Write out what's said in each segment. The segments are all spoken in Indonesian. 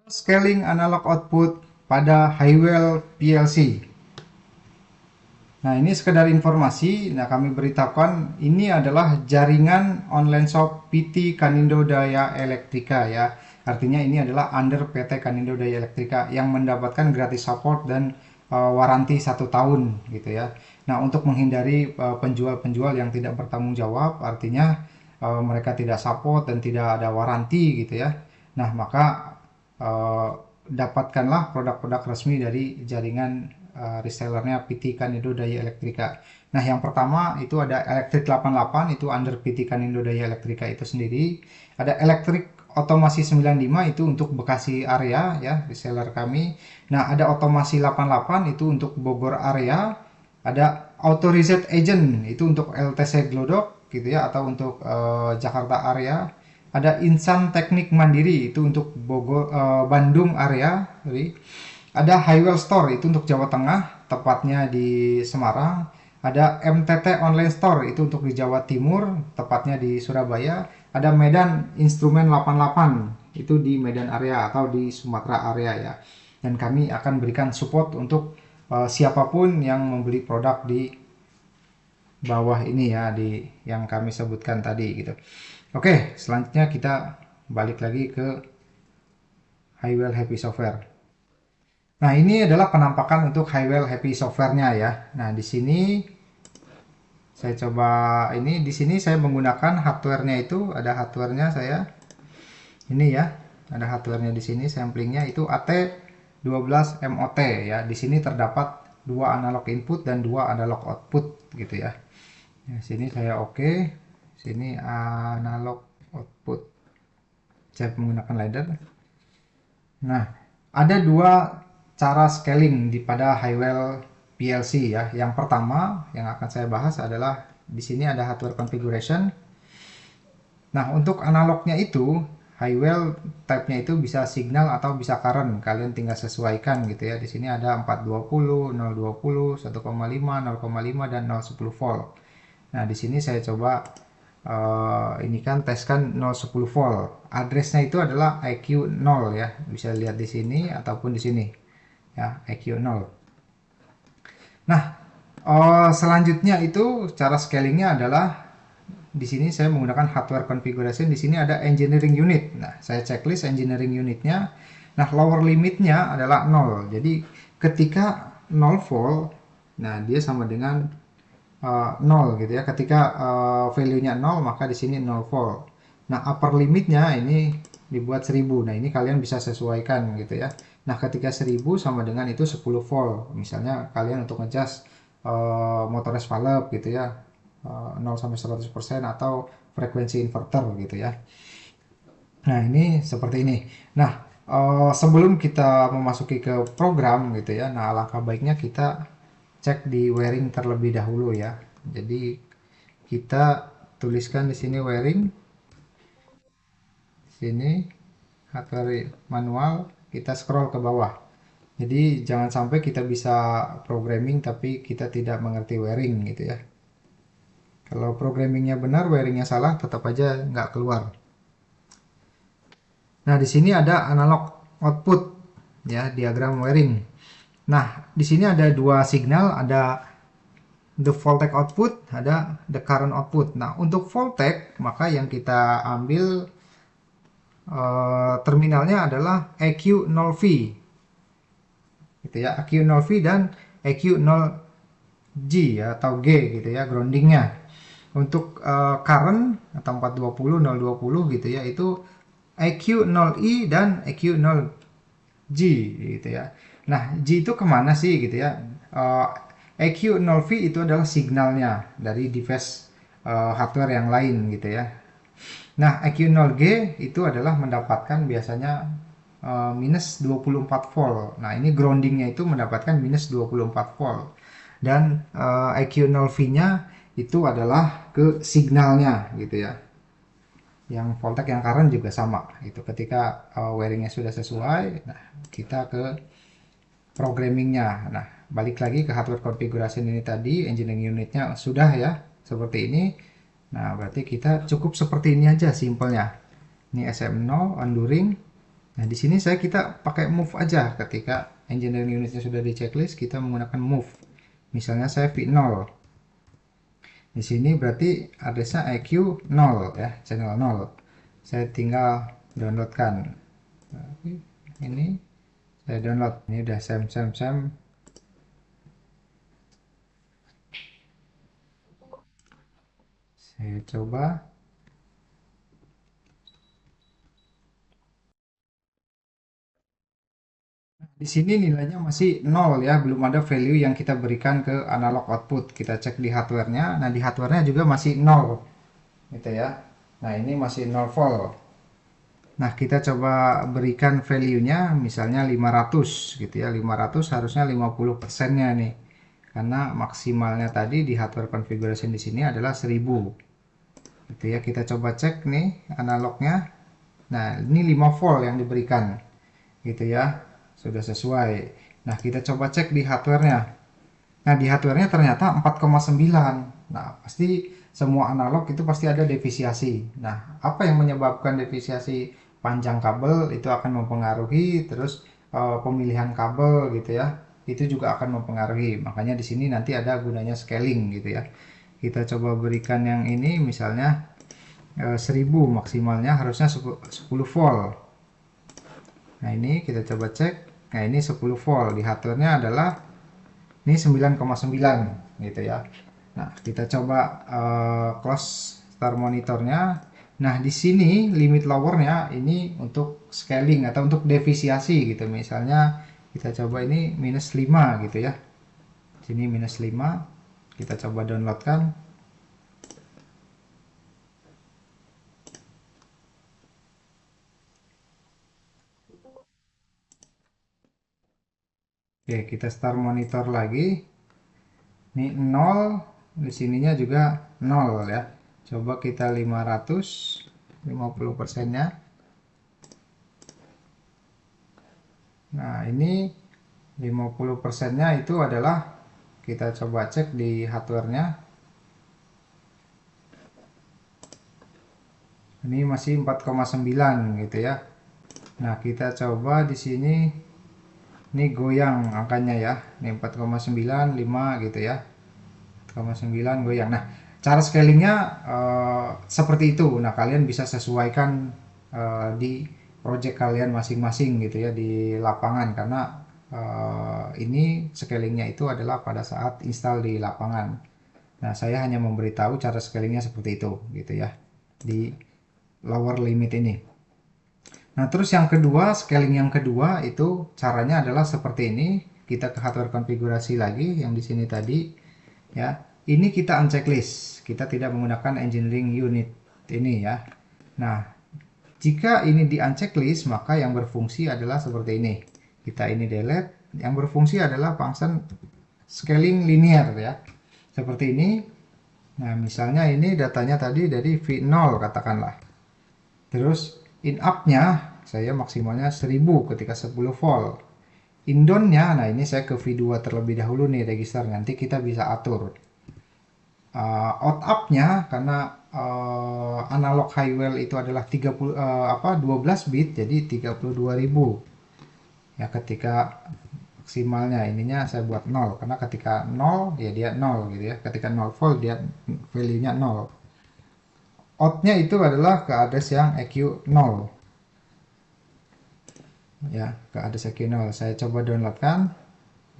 Scaling analog output pada Highwell PLC. Nah, ini sekedar informasi. Nah, kami beritahukan ini adalah jaringan online shop PT Kanindo Daya Elektrika ya. Artinya ini adalah under PT Kanindo Daya Elektrika yang mendapatkan gratis support dan waranti 1 tahun gitu ya. Nah, untuk menghindari penjual-penjual yang tidak bertanggung jawab, artinya mereka tidak support dan tidak ada waranti gitu ya. Nah, maka dapatkanlah produk-produk resmi dari jaringan resellernya PT Kanindo Daya Elektrika. Nah, yang pertama itu ada Elektrik 88, itu under PT Kanindo Daya Elektrika itu sendiri. Ada Elektrik Otomasi 95 itu untuk Bekasi area ya, reseller kami. Nah, ada Otomasi 88 itu untuk Bogor area. Ada Auto Reset Agent itu untuk LTC Glodok gitu ya, atau untuk Jakarta area. Ada Insan Teknik Mandiri itu untuk Bogor, Bandung area. Jadi ada Highwell Store itu untuk Jawa Tengah, tepatnya di Semarang. Ada MTT Online Store itu untuk di Jawa Timur, tepatnya di Surabaya. Ada Medan Instrumen 88 itu di Medan area atau di Sumatera area ya. Dan kami akan berikan support untuk siapapun yang membeli produk di bawah ini ya, di yang kami sebutkan tadi gitu. Oke, selanjutnya kita balik lagi ke Highwell Happy Software. Nah, ini adalah penampakan untuk Highwell Happy Software-nya ya. Nah, di sini saya coba ini di sini saya menggunakan hardware-nya, itu ada hardware-nya saya. Ini ya, ada hardware-nya di sini, samplingnya itu AT12 MOT ya. Di sini terdapat 2 analog input dan 2 analog output gitu ya. Di sini saya oke. Sini analog output. Saya menggunakan ladder. Nah, ada 2 cara scaling pada Highwell PLC ya. Yang pertama yang akan saya bahas adalah di sini ada hardware configuration. Nah, untuk analognya itu Highwell type-nya itu bisa signal atau bisa current. Kalian tinggal sesuaikan gitu ya. Di sini ada 420, 020, 1,5, 0,5 dan 010 volt. Nah, di sini saya coba ini kan teskan 010 volt. Addressnya itu adalah IQ 0 ya. Bisa lihat di sini ataupun di sini. Ya, IQ 0. Nah, selanjutnya itu cara scalingnya adalah di sini saya menggunakan hardware configuration. Di sini ada engineering unit. Nah, saya checklist engineering unitnya. Nah, lower limitnya adalah 0. Jadi ketika 0 volt, nah dia sama dengan 0 gitu ya. Ketika value-nya 0, maka di sini 0 volt. Nah, upper limitnya ini dibuat 1000. Nah, ini kalian bisa sesuaikan gitu ya. Nah, ketika 1000 sama dengan itu 10 volt. Misalnya kalian untuk ngecas motor valve gitu ya. 0 sampai 100% atau frekuensi inverter gitu ya. Nah, ini seperti ini. Nah, sebelum kita memasuki ke program gitu ya. Nah, alangkah baiknya kita cek di wiring terlebih dahulu ya. Jadi kita tuliskan di sini wiring, di sini hardware manual, kita scroll ke bawah. Jadi jangan sampai kita bisa programming tapi kita tidak mengerti wiring gitu ya. Kalau programmingnya benar, wiringnya salah, tetap aja nggak keluar. Nah, di sini ada analog output ya, diagram wiring. Nah, di sini ada 2 signal, ada the voltage output, ada the current output. Nah, untuk voltage maka yang kita ambil terminalnya adalah EQ 0V gitu ya, EQ 0V dan EQ 0G ya, atau G gitu ya, groundingnya. Untuk current atau 420 020 gitu ya, itu EQ 0I dan EQ 0G gitu ya. Nah, G itu kemana sih gitu ya? EQ 0V itu adalah signalnya dari device hardware yang lain gitu ya. Nah, EQ 0G itu adalah mendapatkan biasanya minus 24 volt. Nah, ini groundingnya itu mendapatkan minus 24 volt. Dan EQ 0V-nya itu adalah ke signalnya gitu ya. Yang voltage yang current juga sama. Itu ketika wiringnya sudah sesuai, nah kita ke programmingnya. Nah, balik lagi ke hardware configuration ini tadi, engineering unitnya sudah ya, seperti ini. Nah, berarti kita cukup seperti ini aja simpelnya. Ini SM0 enduring. Nah, di sini kita pakai move aja. Ketika engineering unitnya sudah di checklist, kita menggunakan move. Misalnya saya V0. Di sini berarti addressnya EQ 0 ya, channel 0. Saya tinggal downloadkan. Ini saya download. Ini udah sem. Saya coba. Di sini nilainya masih 0 ya, belum ada value yang kita berikan ke analog output. Kita cek di hardware-nya. Nah, di hardware-nya juga masih 0 gitu ya. Nah, ini masih 0 volt. Nah, kita coba berikan value-nya misalnya 500 gitu ya. 500 harusnya 50%-nya nih. Karena maksimalnya tadi di hardware configuration di sini adalah 1000. Gitu ya. Kita coba cek nih analognya. Nah, ini 5 volt yang diberikan. Gitu ya. Sudah sesuai. Nah, kita coba cek di hardware-nya. Nah, di hardware-nya ternyata 4,9. Nah, pasti semua analog itu pasti ada defisiasi. Nah, apa yang menyebabkan defisiasi? Panjang kabel itu akan mempengaruhi, terus pemilihan kabel gitu ya. Itu juga akan mempengaruhi. Makanya di sini nanti ada gunanya scaling gitu ya. Kita coba berikan yang ini misalnya 1000 maksimalnya harusnya 10 volt. Nah, ini kita coba cek. Nah, ini 10 volt. Di hardware-nya adalah ini 9,9 gitu ya. Nah, kita coba close star monitornya. Nah, di sini limit lowernya ini untuk scaling atau untuk defisiasi gitu. Misalnya kita coba ini minus 5 gitu ya. Sini minus 5. Kita coba downloadkan. Oke, kita start monitor lagi. Ini 0, di sininya juga 0 ya. Coba kita 500, 50%-nya. Nah, ini 50%-nya itu adalah kita coba cek di hardware-nya. Ini masih 4,9 gitu ya. Nah, kita coba di sini ini goyang angkanya ya. Ini 4,9, 5 gitu ya. 4,9 goyang. Nah, cara scalingnya seperti itu. Nah, kalian bisa sesuaikan di project kalian masing-masing gitu ya di lapangan karena ini scalingnya itu adalah pada saat install di lapangan. Nah, saya hanya memberitahu cara scalingnya seperti itu gitu ya di lower limit ini. Nah, terus yang kedua, scaling yang kedua itu caranya adalah seperti ini. Kita ke hardware konfigurasi lagi yang di sini tadi ya. Ini kita unchecklist. Kita tidak menggunakan engineering unit ini ya. Nah, jika ini di unchecklist, maka yang berfungsi adalah seperti ini. Kita ini delete. Yang berfungsi adalah function scaling linear ya. Seperti ini. Nah, misalnya ini datanya tadi dari V0 katakanlah. Terus in up-nya saya maksimalnya 1000 ketika 10 volt. In down-nya, nah ini saya ke V2 terlebih dahulu nih register. Nanti kita bisa atur. Out up-nya karena analog high well itu adalah 12 bit jadi 32.000. Ya ketika maksimalnya ininya saya buat 0 karena ketika 0 ya dia 0 gitu ya. Ketika 0 volt dia value-nya 0. Out-nya itu adalah ke address yang EQ 0. Ya, ke address EQ 0. Saya coba downloadkan.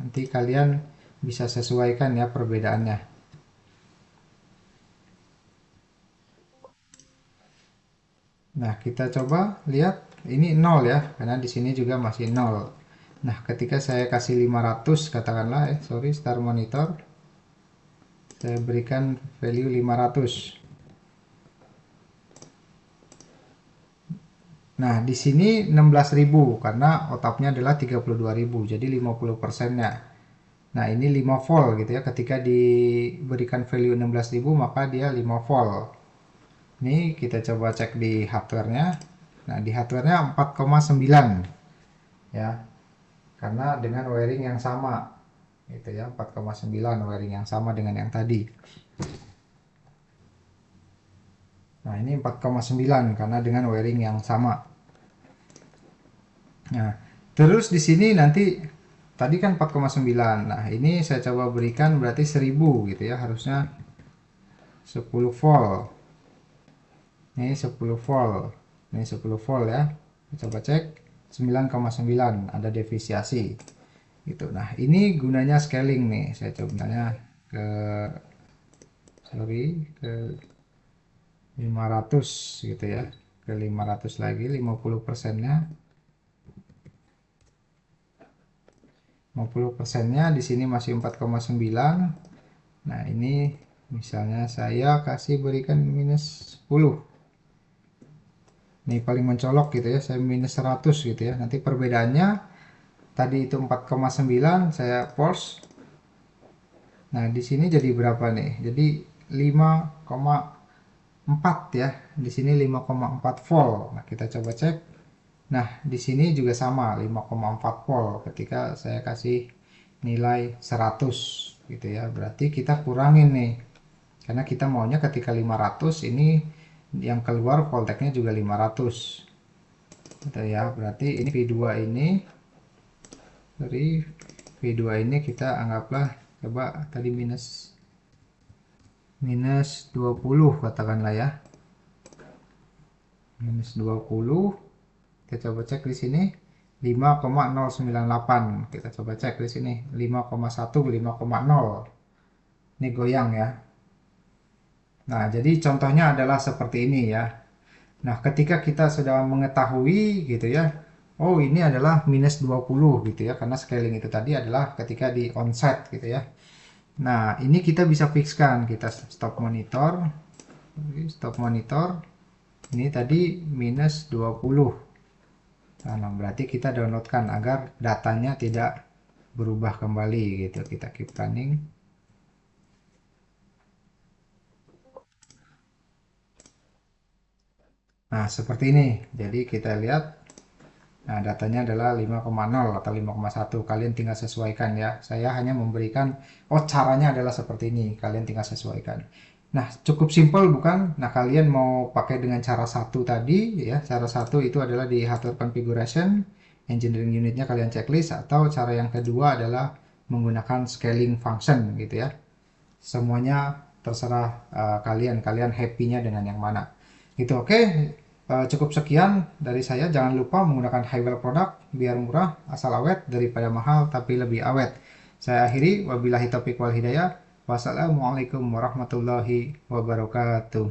Nanti kalian bisa sesuaikan ya perbedaannya. Nah, kita coba lihat ini 0 ya, karena di sini juga masih 0. Nah, ketika saya kasih 500 katakanlah sorry, star monitor. Saya berikan value 500. Nah, di sini 16.000 karena otapnya adalah 32.000, jadi 50%-nya. Nah, ini 5 volt gitu ya. Ketika diberikan value 16.000 maka dia 5 volt. Ini kita coba cek di hardware-nya. Nah, di hardware-nya 4,9 ya. Karena dengan wiring yang sama gitu ya, 4,9 wiring yang sama dengan yang tadi. Nah, ini 4,9 karena dengan wiring yang sama. Nah, terus di sini nanti tadi kan 4,9. Nah, ini saya coba berikan berarti 1000 gitu ya, harusnya 10 volt. Ini 10 volt. Ini 10 volt ya. Coba cek 9,9 ada deviasi gitu. Nah, ini gunanya scaling nih. Saya coba tanya ke ke 500 gitu ya. Ke 500 lagi 50%-nya. 50%-nya di sini masih 4,9. Nah, ini misalnya saya kasih berikan minus 10. Ini paling mencolok gitu ya, saya minus 100 gitu ya. Nanti perbedaannya tadi itu 4,9, saya force. Nah, di sini jadi berapa nih? Jadi 5,4 ya. Di sini 5,4 volt. Nah, kita coba cek. Nah, di sini juga sama 5,4 volt ketika saya kasih nilai 100 gitu ya. Berarti kita kurangin nih. Karena kita maunya ketika 500 ini yang keluar volteknya juga 500. Gitu ya. Berarti ini V2 ini dari V2 ini kita anggaplah coba tadi minus 20 katakanlah ya. Minus 20. Kita coba cek di sini 5,098. Kita coba cek di sini 5,1 5,0. Ini goyang ya. Nah, jadi contohnya adalah seperti ini ya. Nah, ketika kita sudah mengetahui gitu ya, oh ini adalah minus 20 gitu ya, karena scaling itu tadi adalah ketika di onset gitu ya. Nah, ini kita bisa fixkan, kita stop monitor, stop monitor, ini tadi minus 20. Nah, berarti kita downloadkan agar datanya tidak berubah kembali gitu, kita keep running. Nah, seperti ini. Jadi kita lihat, nah datanya adalah 5,0 atau 5,1. Kalian tinggal sesuaikan ya. Saya hanya memberikan, oh caranya adalah seperti ini. Kalian tinggal sesuaikan. Nah, cukup simpel bukan? Nah, kalian mau pakai dengan cara satu tadi ya. Cara satu itu adalah di hardware configuration, engineering unitnya kalian checklist, atau cara yang kedua adalah menggunakan scaling function gitu ya. Semuanya terserah kalian happy-nya dengan yang mana gitu. Oke. Cukup sekian dari saya. Jangan lupa menggunakan Highwell produk biar murah asal awet daripada mahal tapi lebih awet. Saya akhiri, wabillahi taufiq wal hidayah. Wassalamualaikum warahmatullahi wabarakatuh.